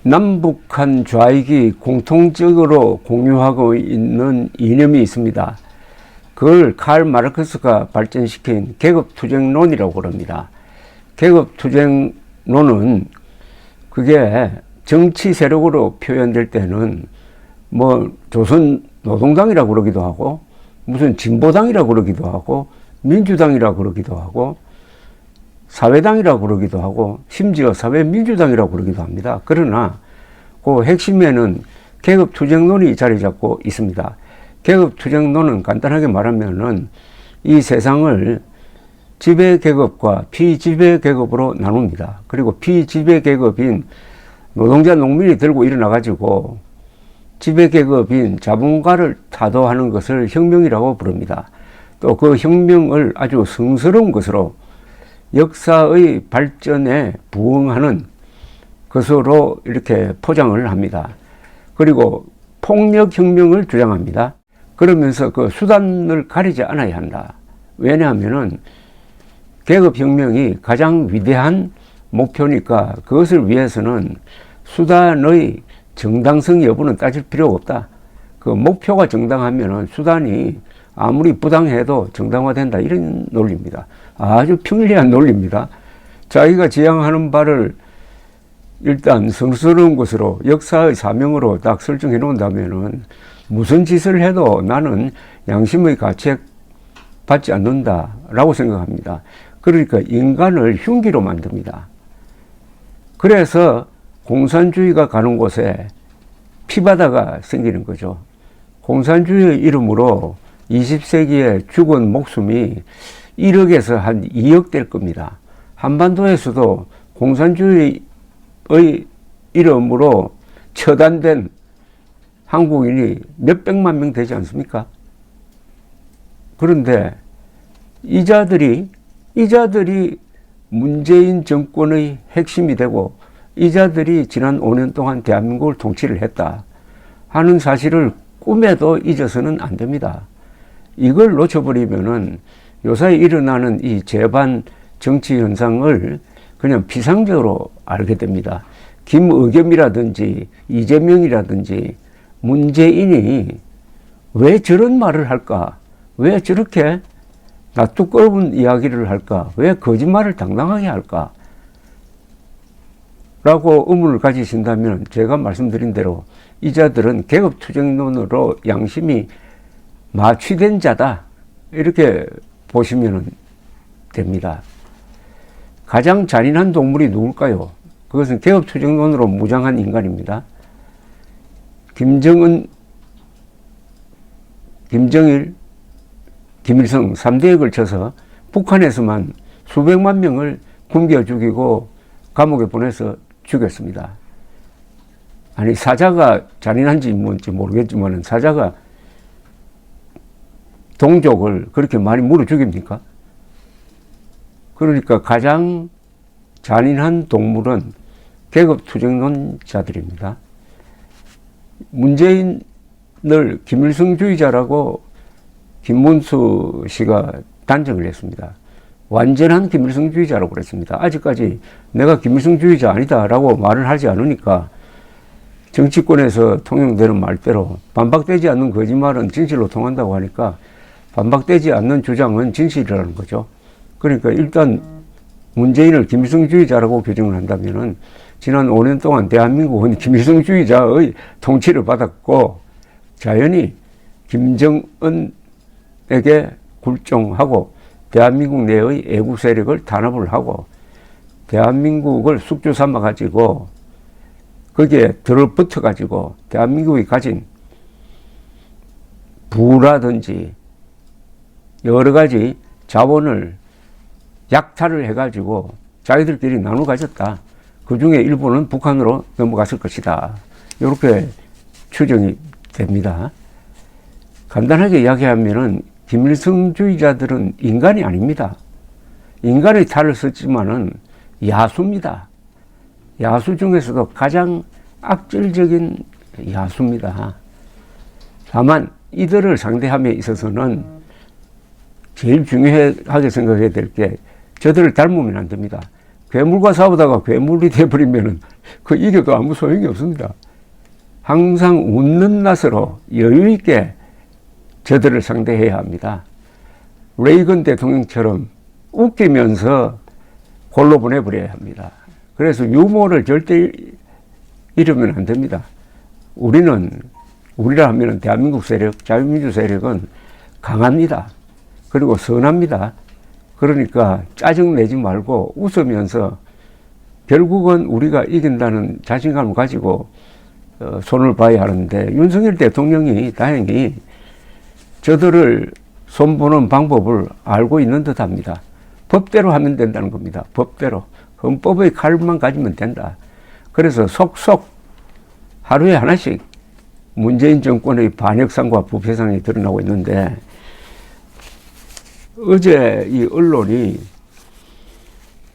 남북한 좌익이 공통적으로 공유하고 있는 이념이 있습니다. 그걸 칼 마르크스가 발전시킨 계급투쟁론이라고 그럽니다. 계급투쟁론은 그게 정치 세력으로 표현될 때는 뭐 조선 노동당이라고 그러기도 하고 무슨 진보당이라고 그러기도 하고 민주당이라고 그러기도 하고 사회당이라고 그러기도 하고 심지어 사회민주당이라고 그러기도 합니다. 그러나 그 핵심에는 계급투쟁론이 자리 잡고 있습니다. 계급투쟁론은 간단하게 말하면은 이 세상을 지배계급과 피지배계급으로 나눕니다. 그리고 피지배계급인 노동자 농민이 들고 일어나 가지고 지배계급인 자본가를 타도하는 것을 혁명이라고 부릅니다. 또 그 혁명을 아주 성스러운 것으로 역사의 발전에 부응하는 것으로 이렇게 포장을 합니다. 그리고 폭력혁명을 주장합니다. 그러면서 그 수단을 가리지 않아야 한다. 왜냐하면은 계급혁명이 가장 위대한 목표니까 그것을 위해서는 수단의 정당성 여부는 따질 필요가 없다. 그 목표가 정당하면은 수단이 아무리 부당해도 정당화된다. 이런 논리입니다. 아주 평리한 논리입니다. 자기가 지향하는 바를 일단 성스러운 것으로 역사의 사명으로 딱 설정해 놓는다면은 무슨 짓을 해도 나는 양심의 가책 받지 않는다라고 생각합니다. 그러니까 인간을 흉기로 만듭니다. 그래서 공산주의가 가는 곳에 피바다가 생기는 거죠. 공산주의의 이름으로 20세기에 죽은 목숨이 1억에서 한 2억 될 겁니다. 한반도에서도 공산주의의 이름으로 처단된 한국인이 몇백만 명 되지 않습니까? 그런데 이자들이 문재인 정권의 핵심이 되고 이자들이 지난 5년 동안 대한민국을 통치를 했다 하는 사실을 꿈에도 잊어서는 안 됩니다. 이걸 놓쳐버리면은 요사이 일어나는 이 재반 정치 현상을 그냥 피상적으로 알게 됩니다. 김의겸이라든지 이재명이라든지 문재인이 왜 저런 말을 할까? 왜 저렇게 낯두꺼운 이야기를 할까? 왜 거짓말을 당당하게 할까? 라고 의문을 가지신다면 제가 말씀드린 대로 이자들은 계급투쟁론으로 양심이 마취된 자다. 이렇게 보시면 됩니다. 가장 잔인한 동물이 누굴까요? 그것은 계급투쟁론으로 무장한 인간입니다. 김정은, 김정일, 김일성 3대에 걸쳐서 북한에서만 수백만 명을 굶겨 죽이고 감옥에 보내서 죽였습니다. 아니 사자가 잔인한지 뭔지 모르겠지만 사자가 동족을 그렇게 많이 물어 죽입니까? 그러니까 가장 잔인한 동물은 계급투쟁론자들입니다. 문재인을 김일성주의자라고 김문수 씨가 단정을 했습니다. 완전한 김일성주의자라고 그랬습니다. 아직까지 내가 김일성주의자 아니다라고 말을 하지 않으니까 정치권에서 통용되는 말대로 반박되지 않는 거짓말은 진실로 통한다고 하니까 반박되지 않는 주장은 진실이라는 거죠. 그러니까 일단 문재인을 김일성주의자라고 규정을 한다면은 지난 5년 동안 대한민국은 김일성주의자의 통치를 받았고 자연히 김정은에게 굴종하고 대한민국 내의 애국 세력을 탄압을 하고 대한민국을 숙주 삼아 가지고 거기에 들어붙어 가지고 대한민국이 가진 부라든지 여러 가지 자본을 약탈을 해가지고 자기들끼리 나눠 가졌다. 그 중에 일부는 북한으로 넘어갔을 것이다. 이렇게 추정이 됩니다. 간단하게 이야기하면은 김일성주의자들은 인간이 아닙니다. 인간의 탈을 썼지만은 야수입니다. 야수 중에서도 가장 악질적인 야수입니다. 다만 이들을 상대함에 있어서는 제일 중요하게 생각해야 될 게 저들을 닮으면 안 됩니다. 괴물과 싸우다가 괴물이 돼버리면은 그 이겨도 아무 소용이 없습니다. 항상 웃는 낯으로 여유있게 저들을 상대해야 합니다. 레이건 대통령처럼 웃기면서 골로 보내버려야 합니다. 그래서 유머를 절대 잃으면 안 됩니다. 우리라 하면 대한민국 세력, 자유민주 세력은 강합니다. 그리고 선합니다. 그러니까 짜증내지 말고 웃으면서 결국은 우리가 이긴다는 자신감을 가지고 손을 봐야 하는데, 윤석열 대통령이 다행히 저들을 손보는 방법을 알고 있는 듯 합니다. 법대로 하면 된다는 겁니다. 법대로. 헌법의 칼만 가지면 된다. 그래서 속속 하루에 하나씩 문재인 정권의 반역상과 부패상이 드러나고 있는데, 어제 이 언론이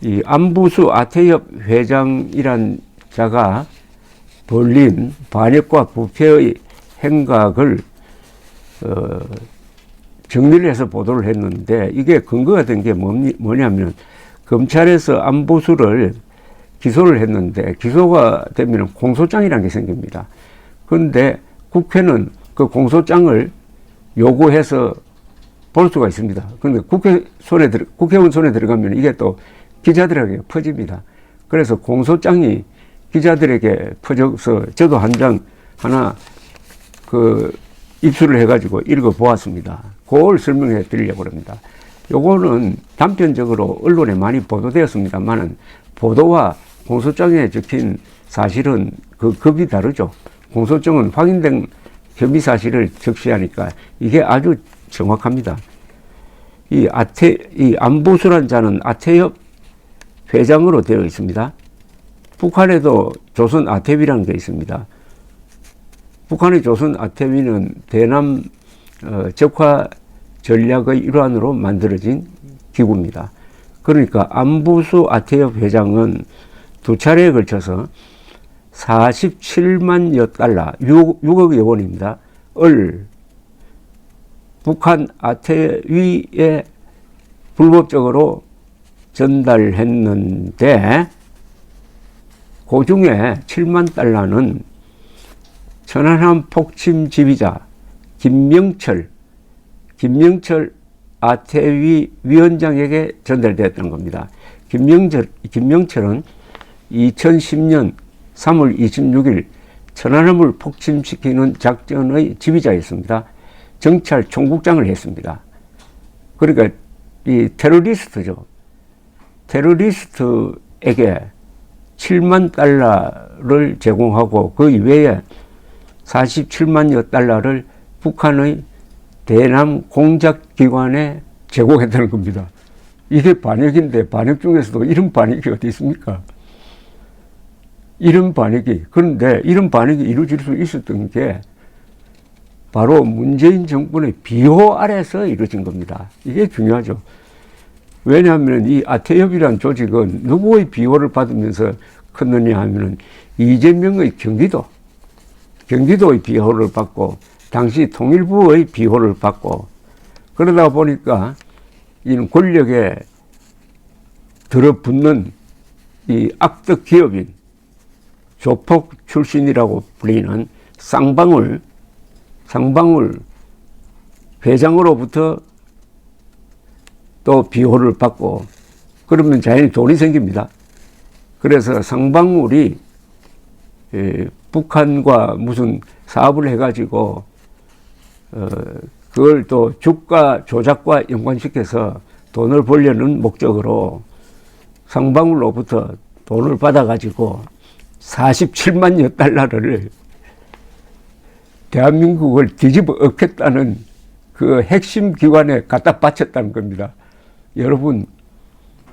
이 안부수 아태협 회장이란 자가 벌린 반역과 부패의 행각을 정리를 해서 보도를 했는데, 이게 근거가 된 게 뭐냐면, 검찰에서 안부수를 기소를 했는데, 기소가 되면 공소장이라는 게 생깁니다. 그런데 국회는 그 공소장을 요구해서 볼 수가 있습니다. 그런데 국회의원 손에 들어가면 이게 또 기자들에게 퍼집니다. 그래서 공소장이 기자들에게 퍼져서 저도 한 장 하나 입수를 해가지고 읽어보았습니다. 그걸 설명해 드리려고 합니다. 요거는 단편적으로 언론에 많이 보도되었습니다만은, 보도와 공소장에 적힌 사실은 그 급이 다르죠. 공소장은 확인된 협의 사실을 적시하니까 이게 아주 정확합니다. 이 안부수란 자는 아태협 회장으로 되어 있습니다. 북한에도 조선 아태비라는 게 있습니다. 북한의 조선 아태비는 대남 적화 전략의 일환으로 만들어진 기구입니다. 그러니까 안부수 아태협 회장은 두 차례에 걸쳐서 47만여 달러, 6억여 원입니다. 을 북한 아태위에 불법적으로 전달했는데, 그 중에 7만 달러는 천안함 폭침 지휘자 김명철 아태위 위원장에게 전달되었던 겁니다. 김명철은 2010년 3월 26일 천안함을 폭침시키는 작전의 지휘자였습니다. 정찰 총국장을 했습니다. 그러니까 이 테러리스트죠. 테러리스트에게 7만 달러를 제공하고 그 이외에 47만여 달러를 북한의 대남 공작기관에 제공했다는 겁니다. 이게 반역인데, 반역 중에서도 이런 반역이 어디 있습니까? 이런 반역이. 그런데 이런 반역이 이루어질 수 있었던 게 바로 문재인 정권의 비호 아래서 이루어진 겁니다. 이게 중요하죠. 왜냐하면 이 아태협이라는 조직은 누구의 비호를 받으면서 컸느냐 하면은 이재명의 경기도의 비호를 받고, 당시 통일부의 비호를 받고, 그러다 보니까 이는 권력에 들어붙는 이 악덕 기업인, 조폭 출신이라고 불리는 쌍방울 회장으로부터 또 비호를 받고, 그러면 자연히 돈이 생깁니다. 그래서 쌍방울이 북한과 무슨 사업을 해가지고 그걸 또 주가 조작과 연관시켜서 돈을 벌려는 목적으로 쌍방울로부터 돈을 받아가지고 47만여 달러를 대한민국을 뒤집어 엎겠다는 그 핵심 기관에 갖다 바쳤다는 겁니다. 여러분,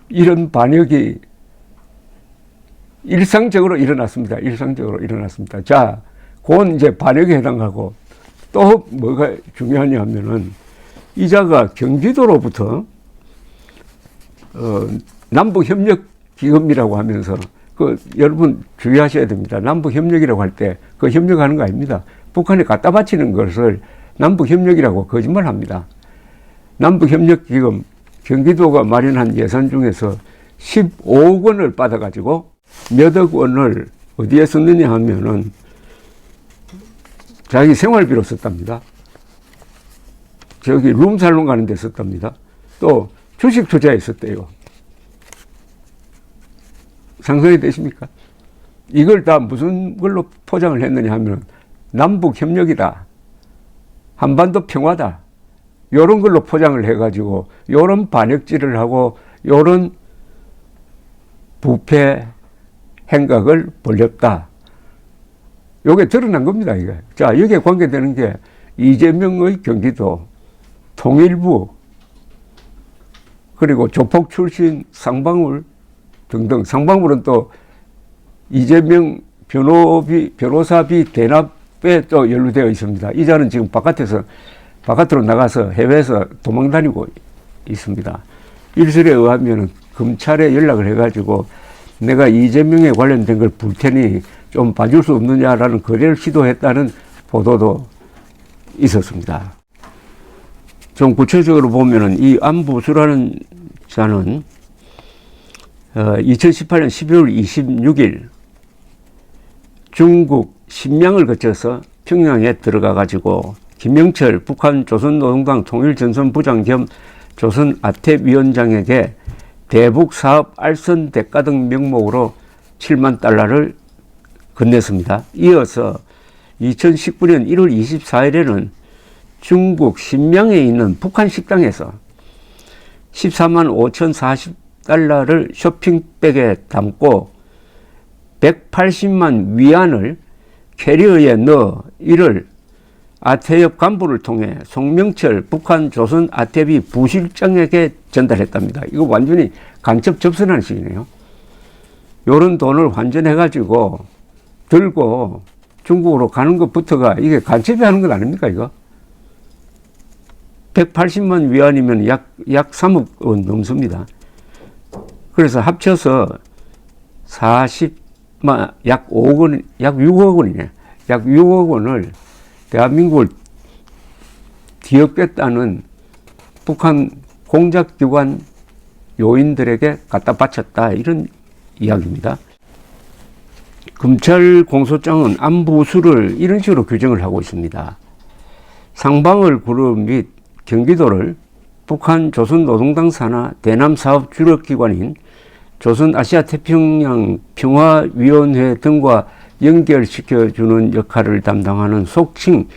이런 반역이 일상적으로 일어났습니다. 자, 그건 이제 반역에 해당하고, 또 뭐가 중요하냐 하면은, 이자가 경기도로부터 남북협력기금이라고 하면서, 여러분 주의하셔야 됩니다. 남북협력이라고 할 때 그 협력하는 거 아닙니다. 북한에 갖다 바치는 것을 남북협력이라고 거짓말합니다. 남북협력기금, 경기도가 마련한 예산 중에서 15억 원을 받아가지고 몇억 원을 어디에 썼느냐 하면은 자기 생활비로 썼답니다. 저기 룸살롱 가는 데 썼답니다. 또 주식 투자에 썼대요. 상상이 되십니까? 이걸 다 무슨 걸로 포장을 했느냐 하면 남북 협력이다, 한반도 평화다, 요런 걸로 포장을 해가지고 요런 반역질을 하고 요런 부패 행각을 벌였다. 요게 드러난 겁니다, 이게. 자, 여기에 관계되는 게 이재명의 경기도, 통일부, 그리고 조폭 출신 상방울 등등. 상방울은 또 이재명 변호사비 대납에 또 연루되어 있습니다. 이자는 지금 바깥으로 나가서 해외에서 도망 다니고 있습니다. 일설에 의하면 검찰에 연락을 해가지고 내가 이재명에 관련된 걸 불 테니 좀 봐줄 수 없느냐라는 거래를 시도했다는 보도도 있었습니다. 좀 구체적으로 보면은 이 안부수라는 자는 2018년 12월 26일 중국 신명을 거쳐서 평양에 들어가 가지고 김영철 북한 조선노동당 통일전선부장 겸 조선아태위원장에게 대북사업 알선 대가 등 명목으로 7만 달러를 건넸습니다. 이어서 2019년 1월 24일에는 중국 신명에 있는 북한 식당에서 14만 5,040달러를 쇼핑백에 담고 180만 위안을 캐리어에 넣어 이를 아태협 간부를 통해 송명철 북한 조선 아태비 부실장에게 전달했답니다. 이거 완전히 간첩 접선하는 식이네요. 요런 돈을 환전해가지고 들고 중국으로 가는 것부터가 이게 간첩이 하는 것 아닙니까, 이거? 180만 위안이면 약 3억 원 넘습니다. 그래서 합쳐서 약 5억 원, 약 6억 원이네. 약 6억 원을 대한민국을 뒤엎겠다는 북한 공작기관 요인들에게 갖다 바쳤다, 이런 이야기입니다. 검찰 공소장은 안부수를 이런 식으로 규정을 하고 있습니다. 상방을 그룹 및 경기도를 북한 조선노동당 산하 대남사업 주력기관인 조선아시아태평양 평화위원회 등과 연결시켜주는 역할을 담당하는 속칭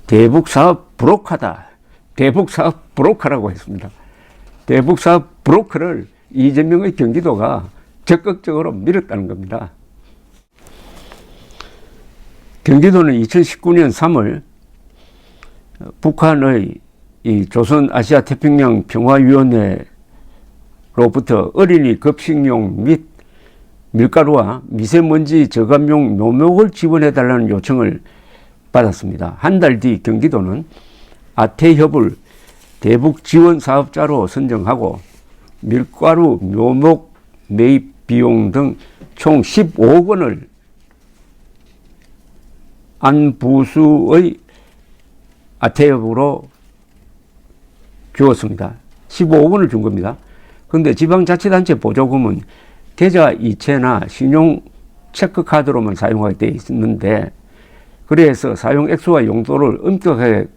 대북사업 브로커다. 대북사업 브로커라고 했습니다. 대북사업 브로커를 이재명의 경기도가 적극적으로 밀었다는 겁니다. 경기도는 2019년 3월 북한의 이 조선아시아태평양 평화위원회로부터 어린이 급식용 및 밀가루와 미세먼지 저감용 묘목을 지원해달라는 요청을 받았습니다. 한 달 뒤 경기도는 아태협을 대북 지원 사업자로 선정하고 밀가루 묘목 매입 비용 등 총 15억 원을 안부수의 아태협으로 주었습니다. 15억 원을 준 겁니다. 그런데 지방자치단체 보조금은 계좌 이체나 신용 체크카드로만 사용하게 되어 있는데, 그래서 사용 액수와 용도를 엄격하게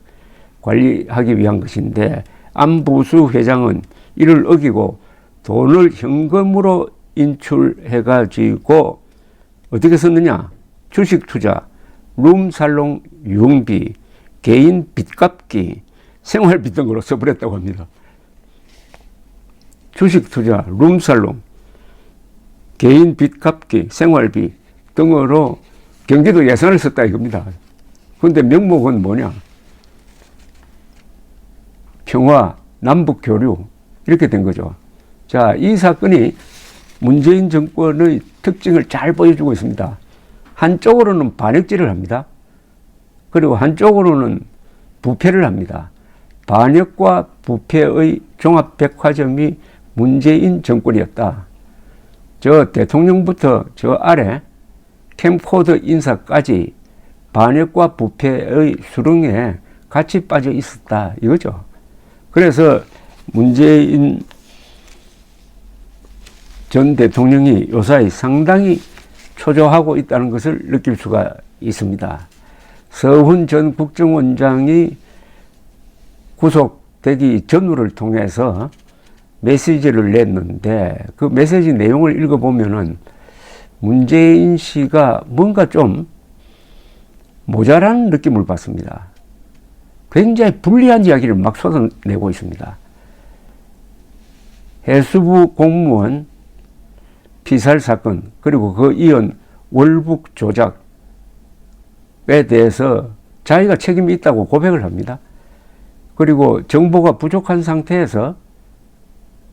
관리하기 위한 것인데, 안부수 회장은 이를 어기고 돈을 현금으로 인출해가지고 어떻게 썼느냐? 주식 투자, 룸살롱 유흥비, 개인 빚 갚기, 생활비 등으로 써버렸다고 합니다. 주식 투자, 룸살롱, 개인 빚 갚기, 생활비 등으로 경기도 예산을 썼다 이겁니다. 그런데 명목은 뭐냐? 평화, 남북 교류, 이렇게 된 거죠. 자, 이 사건이 문재인 정권의 특징을 잘 보여주고 있습니다. 한쪽으로는 반역질을 합니다. 그리고 한쪽으로는 부패를 합니다. 반역과 부패의 종합백화점이 문재인 정권이었다. 저 대통령부터 저 아래 캠코더 인사까지 반역과 부패의 수렁에 같이 빠져 있었다, 이거죠. 그래서 문재인 전 대통령이 요사이 상당히 초조하고 있다는 것을 느낄 수가 있습니다. 서훈 전 국정원장이 구속되기 전후를 통해서 메시지를 냈는데 그 메시지 내용을 읽어보면은 문재인 씨가 뭔가 좀 모자란 느낌을 받습니다. 굉장히 불리한 이야기를 막 쏟아내고 있습니다. 해수부 공무원 피살 사건 그리고 그 이은 월북 조작에 대해서 자기가 책임이 있다고 고백을 합니다. 그리고 정보가 부족한 상태에서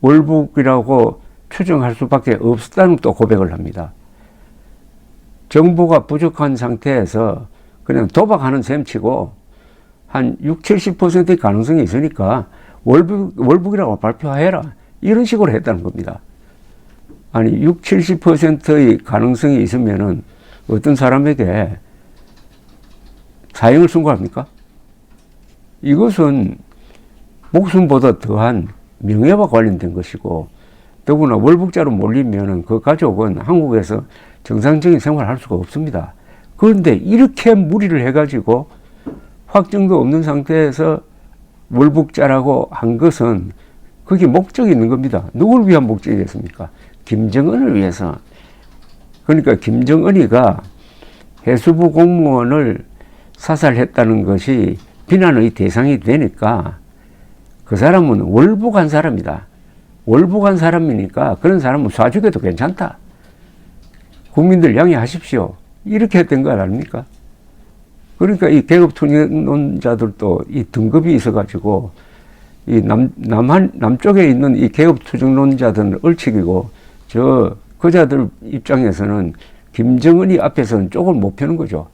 월북이라고 추정할 수밖에 없었다는 또 고백을 합니다. 정보가 부족한 상태에서 그냥 도박하는 셈치고 한 60, 70%의 가능성이 있으니까 월북이라고 발표해라. 이런 식으로 했다는 겁니다. 아니 60, 70%의 가능성이 있으면은 어떤 사람에게 사형을 선고합니까? 이것은 목숨보다 더한 명예와 관련된 것이고 더구나 월북자로 몰리면은 그 가족은 한국에서 정상적인 생활을 할 수가 없습니다. 그런데 이렇게 무리를 해가지고 확정도 없는 상태에서 월북자라고 한 것은 그게 목적이 있는 겁니다. 누굴 위한 목적이겠습니까? 김정은을 위해서. 그러니까 김정은이가 해수부 공무원을 사살했다는 것이 비난의 대상이 되니까 그 사람은 월북한 사람이다. 월북한 사람이니까 그런 사람은 쏴 죽여도 괜찮다. 국민들 양해하십시오. 이렇게 했던 거 아닙니까? 그러니까 이 계급투쟁론자들도 이 등급이 있어가지고 이 남쪽에 있는 이 계급투쟁론자들은 얼치기고 저 그자들 입장에서는 김정은이 앞에서는 쪽을 못 펴는 거죠.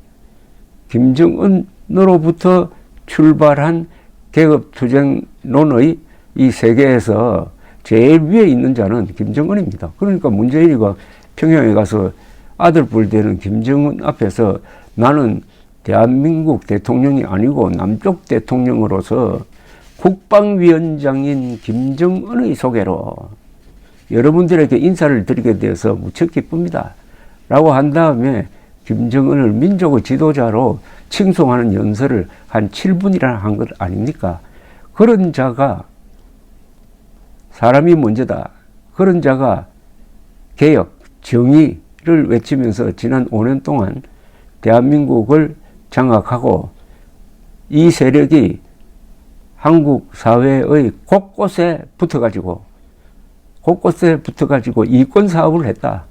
김정은으로부터 출발한 계급투쟁론의 이 세계에서 제일 위에 있는 자는 김정은입니다. 그러니까 문재인이가 평양에 가서 아들뻘 되는 김정은 앞에서 나는 대한민국 대통령이 아니고 남쪽 대통령으로서 국방위원장인 김정은의 소개로 여러분들에게 인사를 드리게 되어서 무척 기쁩니다. 라고 한 다음에 김정은을 민족의 지도자로 칭송하는 연설을 한 7분이나 한 것 아닙니까? 그런 자가 사람이 문제다. 그런 자가 개혁, 정의를 외치면서 지난 5년 동안 대한민국을 장악하고 이 세력이 한국 사회의 곳곳에 붙어가지고 이권 사업을 했다.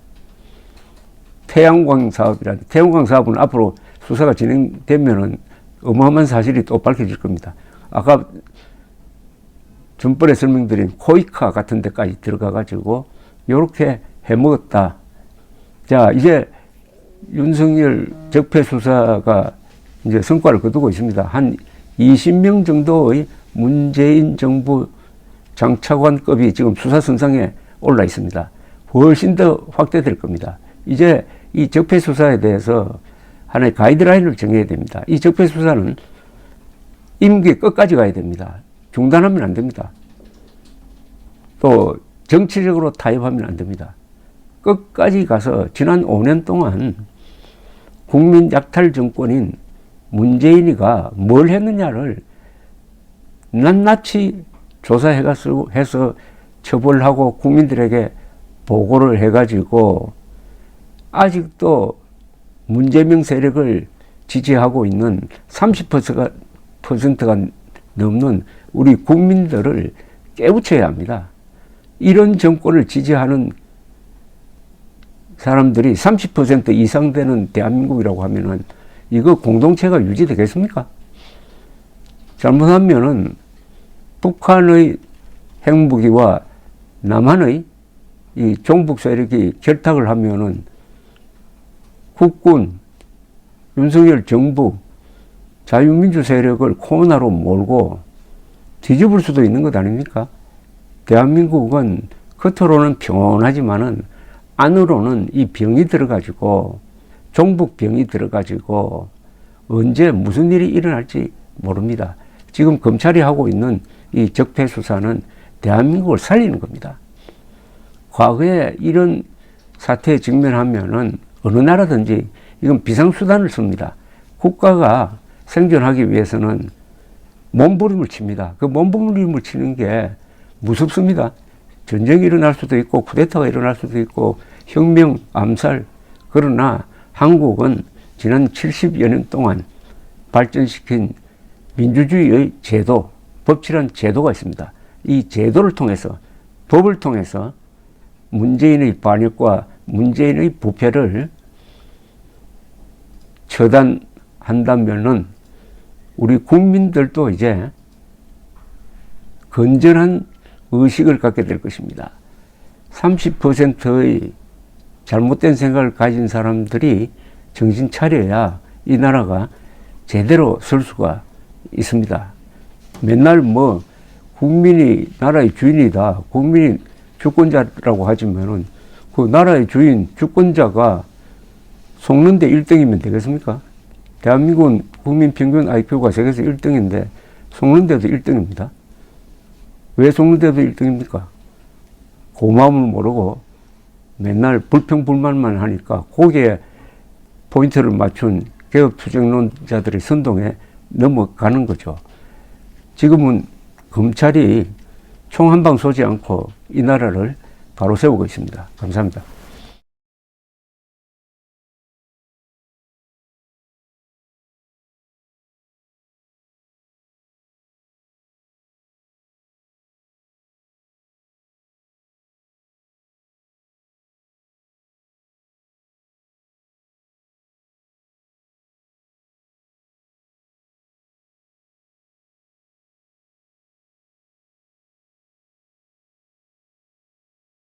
태양광 사업이란 태양광 사업은 앞으로 수사가 진행되면은 어마어마한 사실이 또 밝혀질 겁니다. 아까 전번에 설명드린 코이카 같은 데까지 들어가가지고 요렇게 해먹었다. 자, 이제 윤석열 적폐수사가 이제 성과를 거두고 있습니다. 한 20명 정도의 문재인 정부 장차관급이 지금 수사선상에 올라 있습니다. 훨씬 더 확대될 겁니다. 이제 이 적폐수사에 대해서 하나의 가이드라인을 정해야 됩니다. 이 적폐수사는 임기 끝까지 가야 됩니다. 중단하면 안 됩니다. 또 정치적으로 타협하면 안 됩니다. 끝까지 가서 지난 5년 동안 국민 약탈 정권인 문재인이가 뭘 했느냐를 낱낱이 조사해서 처벌하고 국민들에게 보고를 해가지고 아직도 문재명 세력을 지지하고 있는 30%가 넘는 우리 국민들을 깨우쳐야 합니다. 이런 정권을 지지하는 사람들이 30% 이상 되는 대한민국이라고 하면은 이거 공동체가 유지되겠습니까? 잘못하면은 북한의 핵무기와 남한의 이 종북 세력이 결탁을 하면은 국군, 윤석열 정부, 자유민주 세력을 코너로 몰고 뒤집을 수도 있는 것 아닙니까? 대한민국은 겉으로는 평온하지만은 안으로는 이 병이 들어가지고 종북병이 들어가지고 언제 무슨 일이 일어날지 모릅니다. 지금 검찰이 하고 있는 이 적폐수사는 대한민국을 살리는 겁니다. 과거에 이런 사태에 직면하면은 어느 나라든지 이건 비상수단을 씁니다. 국가가 생존하기 위해서는 몸부림을 칩니다. 그 몸부림을 치는 게 무섭습니다. 전쟁이 일어날 수도 있고 쿠데타가 일어날 수도 있고 혁명, 암살. 그러나 한국은 지난 70여 년 동안 발전시킨 민주주의의 제도, 법치란 제도가 있습니다. 이 제도를 통해서, 법을 통해서 문재인의 반역과 문재인의 부패를 처단한다면은 우리 국민들도 이제 건전한 의식을 갖게 될 것입니다. 30%의 잘못된 생각을 가진 사람들이 정신 차려야 이 나라가 제대로 설 수가 있습니다. 맨날 뭐 국민이 나라의 주인이다, 국민이 주권자라고 하지만은 그 나라의 주인, 주권자가 속는데 1등이면 되겠습니까? 대한민국은 국민 평균 IQ가 세계에서 1등인데 속는데도 1등입니다. 왜 속는데도 1등입니까? 고마움을 모르고 맨날 불평불만만 하니까 거기에 포인트를 맞춘 개혁투쟁론자들의 선동에 넘어가는 거죠. 지금은 검찰이 총 한 방 쏘지 않고 이 나라를 바로 세우고 있습니다. 감사합니다.